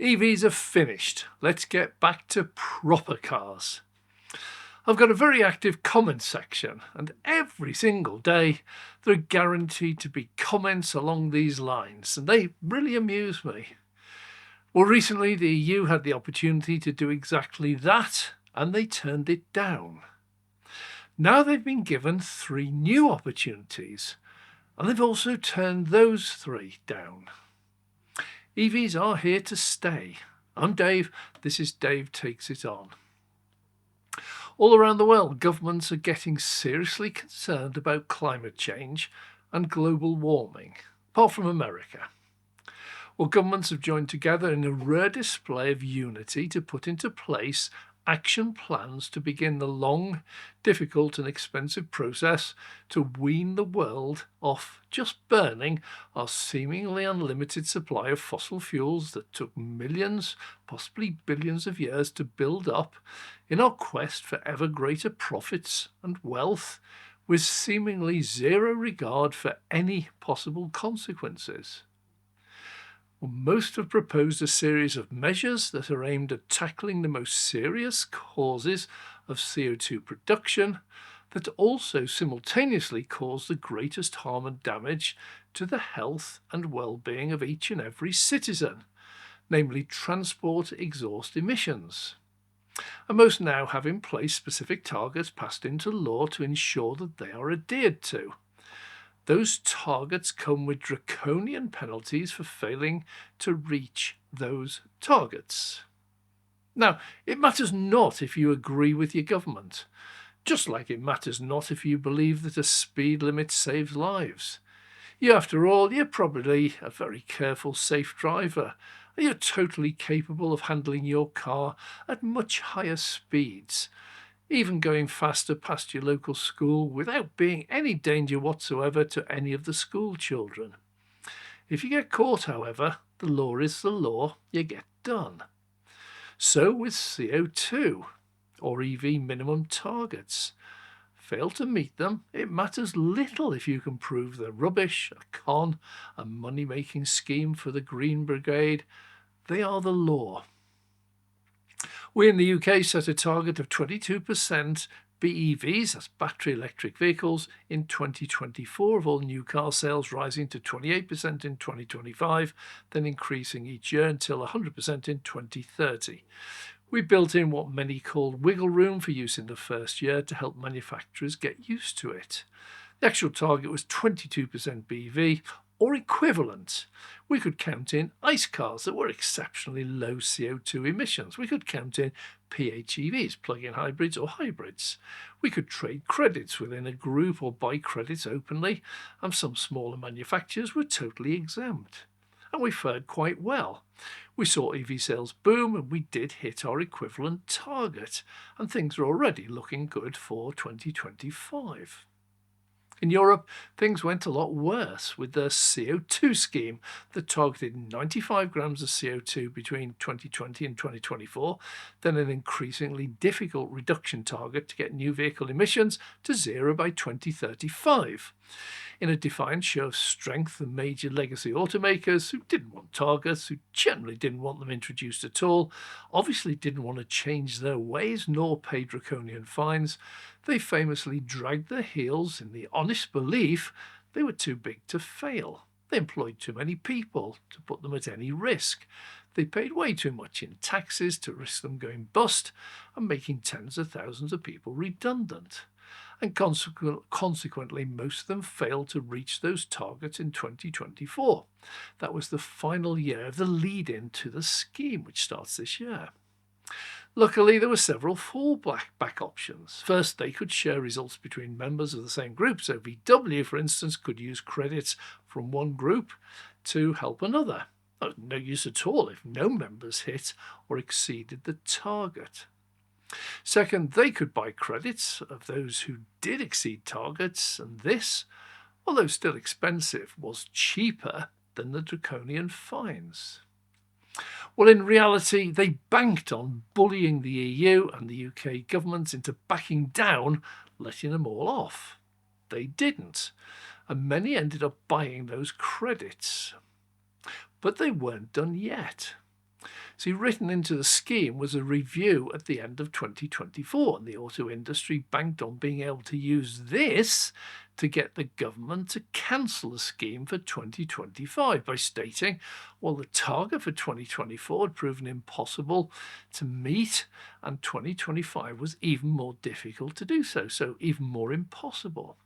EVs are finished. Let's get back to proper cars. I've got a very active comment section, and every single day there are guaranteed to be comments along these lines, and they really amuse me. Well, recently the EU had the opportunity to do exactly that, and they turned it down. Now they've been given 3 new opportunities, and they've also turned those 3 down. EVs are here to stay. I'm Dave. This is Dave Takes It On. All around the world, governments are getting seriously concerned about climate change and global warming, apart from America. Well, governments have joined together in a rare display of unity to put into place action plans to begin the long, difficult and expensive process to wean the world off just burning our seemingly unlimited supply of fossil fuels that took millions, possibly billions of years to build up in our quest for ever greater profits and wealth, with seemingly zero regard for any possible consequences. Well, most have proposed a series of measures that are aimed at tackling the most serious causes of CO2 production that also simultaneously cause the greatest harm and damage to the health and well-being of each and every citizen, namely transport exhaust emissions. And most now have in place specific targets passed into law to ensure that they are adhered to. Those targets come with draconian penalties for failing to reach those targets. Now, it matters not if you agree with your government, just like it matters not if you believe that a speed limit saves lives. You, after all, you're probably a very careful, safe driver, and you're totally capable of handling your car at much higher speeds, even going faster past your local school without being any danger whatsoever to any of the school children. If you get caught, however, the law is the law, you get done. So with CO2 or EV minimum targets. Fail to meet them, it matters little if you can prove they're rubbish, a con, a money-making scheme for the Green Brigade. They are the law. We in the UK set a target of 22% BEVs, that's battery electric vehicles, in 2024 of all new car sales, rising to 28% in 2025, then increasing each year until 100% in 2030. We built in what many call wiggle room for use in the first year to help manufacturers get used to it. The actual target was 22% BEV or equivalent. We could count in ICE cars that were exceptionally low CO2 emissions. We could count in PHEVs, plug-in hybrids or hybrids. We could trade credits within a group or buy credits openly, and some smaller manufacturers were totally exempt. And we fared quite well. We saw EV sales boom and we did hit our equivalent target, and things are already looking good for 2025. In Europe, things went a lot worse with their CO2 scheme that targeted 95 grams of CO2 between 2020 and 2024, then an increasingly difficult reduction target to get new vehicle emissions to zero by 2035. In a defiant show of strength, the major legacy automakers, who didn't want targets, who generally didn't want them introduced at all, obviously didn't want to change their ways nor pay draconian fines, they famously dragged their heels in the honest belief they were too big to fail. They employed too many people to put them at any risk. They paid way too much in taxes to risk them going bust and making tens of thousands of people redundant. And consequently, most of them failed to reach those targets in 2024. That was the final year of the lead-in to the scheme, which starts this year. Luckily, there were several fallback options. First, they could share results between members of the same group. So VW, for instance, could use credits from one group to help another. No use at all if no members hit or exceeded the target. Second, they could buy credits of those who did exceed targets, and this, although still expensive, was cheaper than the draconian fines. Well, in reality, they banked on bullying the EU and the UK governments into backing down, letting them all off. They didn't, and many ended up buying those credits. But they weren't done yet. See, written into the scheme was a review at the end of 2024, and the auto industry banked on being able to use this to get the government to cancel the scheme for 2025 by stating, well, the target for 2024 had proven impossible to meet, and 2025 was even more difficult to do so, so even more impossible.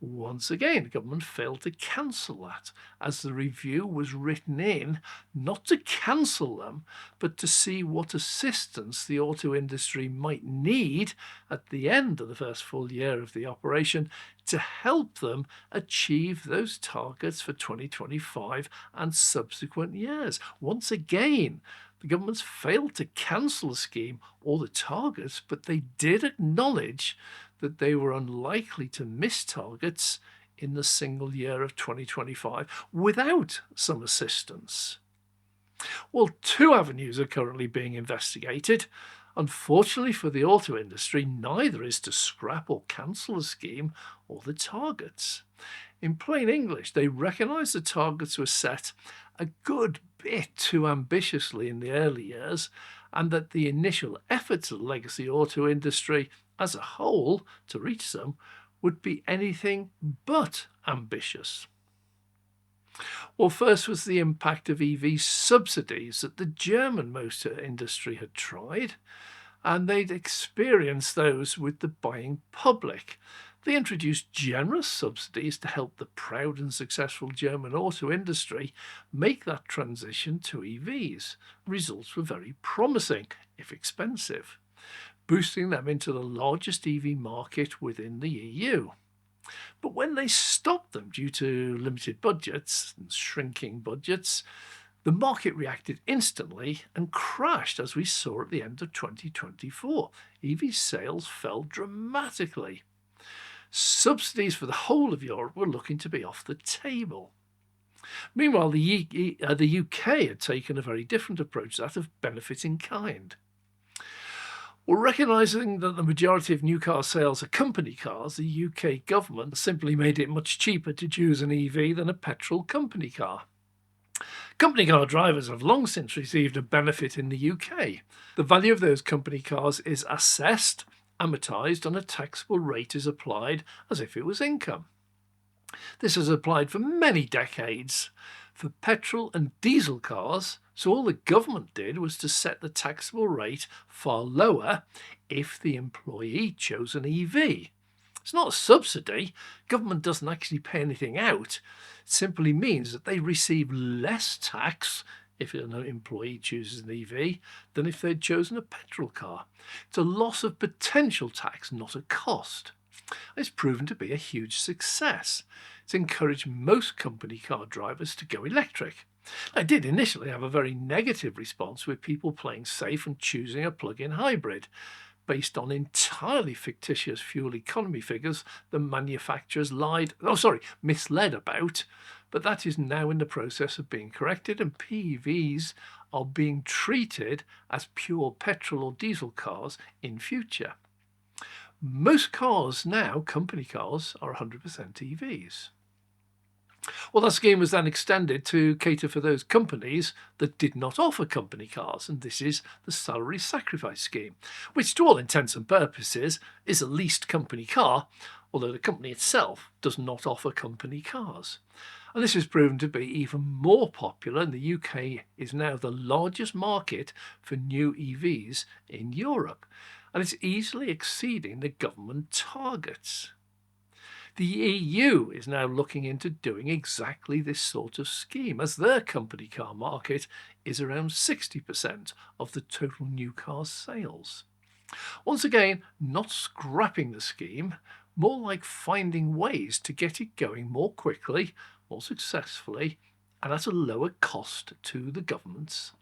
Once again, the government failed to cancel that, as the review was written in not to cancel them, but to see what assistance the auto industry might need at the end of the first full year of the operation to help them achieve those targets for 2025 and subsequent years. Once again, the government's failed to cancel the scheme or the targets, but they did acknowledge that they were unlikely to miss targets in the single year of 2025 without some assistance. Well, two avenues are currently being investigated. Unfortunately for the auto industry, neither is to scrap or cancel the scheme or the targets. In plain English, they recognise the targets were set a good bit too ambitiously in the early years, and that the initial efforts of the legacy auto industry as a whole to reach them would be anything but ambitious. Well, first was the impact of EV subsidies that the German motor industry had tried, and they'd experienced those with the buying public. They introduced generous subsidies to help the proud and successful German auto industry make that transition to EVs. Results were very promising, if expensive, boosting them into the largest EV market within the EU. But when they stopped them due to limited budgets and shrinking budgets, the market reacted instantly and crashed, as we saw at the end of 2024. EV sales fell dramatically. Subsidies for the whole of Europe were looking to be off the table. Meanwhile, the UK had taken a very different approach, that of benefit in kind. Well, recognising that the majority of new car sales are company cars, the UK government simply made it much cheaper to choose an EV than a petrol company car. Company car drivers have long since received a benefit in the UK. The value of those company cars is assessed, amortised, and a taxable rate is applied as if it was income. This has applied for many decades for petrol and diesel cars, so all the government did was to set the taxable rate far lower if the employee chose an EV. It's not a subsidy. Government doesn't actually pay anything out. It simply means that they receive less tax if an employee chooses an EV than if they'd chosen a petrol car. It's a loss of potential tax, not a cost. It's proven to be a huge success. It's encouraged most company car drivers to go electric. I did initially have a very negative response, with people playing safe and choosing a plug-in hybrid based on entirely fictitious fuel economy figures the manufacturers misled about, but that is now in the process of being corrected, and PEVs are being treated as pure petrol or diesel cars in future. Most cars now, company cars, are 100% EVs. Well, that scheme was then extended to cater for those companies that did not offer company cars, and this is the salary sacrifice scheme, which to all intents and purposes is a leased company car, although the company itself does not offer company cars. And this has proven to be even more popular, and the UK is now the largest market for new EVs in Europe, and it's easily exceeding the government targets. The EU is now looking into doing exactly this sort of scheme, as their company car market is around 60% of the total new car sales. Once again, not scrapping the scheme, more like finding ways to get it going more quickly, more successfully, and at a lower cost to the governments.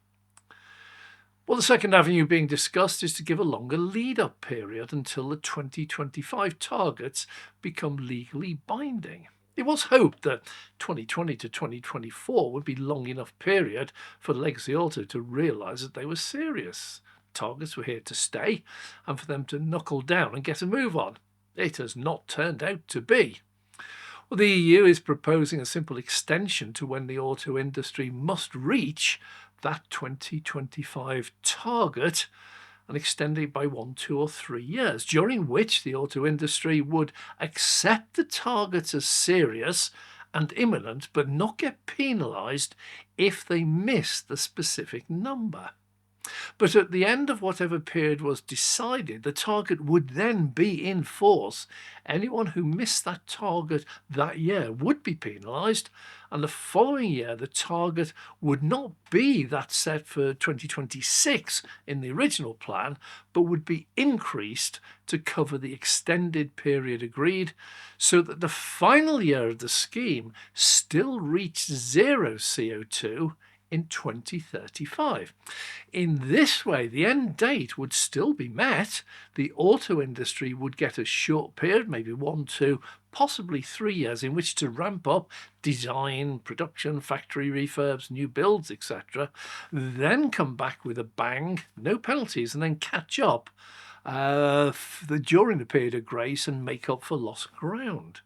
Well, the second avenue being discussed is to give a longer lead-up period until the 2025 targets become legally binding. It was hoped that 2020 to 2024 would be long enough period for Legacy Auto to realise that they were serious. Targets were here to stay, and for them to knuckle down and get a move on. It has not turned out to be. Well, the EU is proposing a simple extension to when the auto industry must reach that 2025 target and extend it by 1, 2 or 3 years, during which the auto industry would accept the targets as serious and imminent, but not get penalised if they miss the specific number. But at the end of whatever period was decided, the target would then be in force. Anyone who missed that target that year would be penalised, and the following year the target would not be that set for 2026 in the original plan, but would be increased to cover the extended period agreed, so that the final year of the scheme still reached zero CO2 in 2035. In this way, the end date would still be met. The auto industry would get a short period, maybe 1, 2, possibly 3 years, in which to ramp up design, production, factory refurbs, new builds, etc. Then come back with a bang, no penalties, and then catch up during the period of grace and make up for lost ground.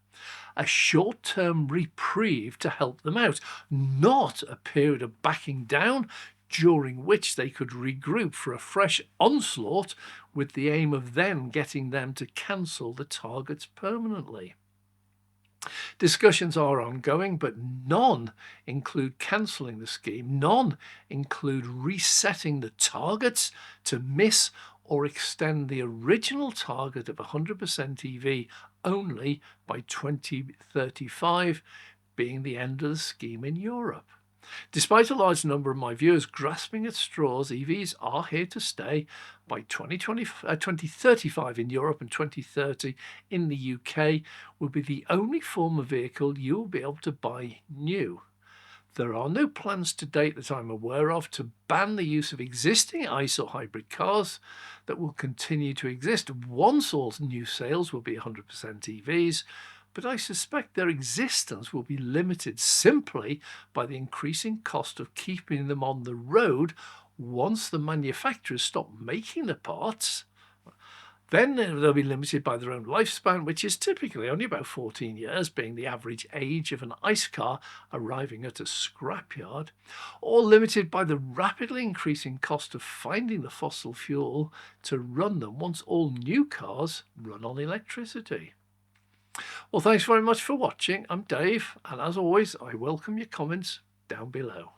A short-term reprieve to help them out, not a period of backing down during which they could regroup for a fresh onslaught with the aim of then getting them to cancel the targets permanently. Discussions are ongoing, but none include cancelling the scheme. None include resetting the targets to miss or extend the original target of 100% EV only by 2035, being the end of the scheme in Europe. Despite a large number of my viewers grasping at straws, EVs are here to stay. By 2035 in Europe and 2030 in the UK will be the only form of vehicle you will be able to buy new. There are no plans to date that I'm aware of to ban the use of existing ICE or hybrid cars that will continue to exist once all new sales will be 100% EVs, but I suspect their existence will be limited simply by the increasing cost of keeping them on the road once the manufacturers stop making the parts. Then they'll be limited by their own lifespan, which is typically only about 14 years, being the average age of an ICE car arriving at a scrapyard, or limited by the rapidly increasing cost of finding the fossil fuel to run them once all new cars run on electricity. Well, thanks very much for watching. I'm Dave, and as always, I welcome your comments down below.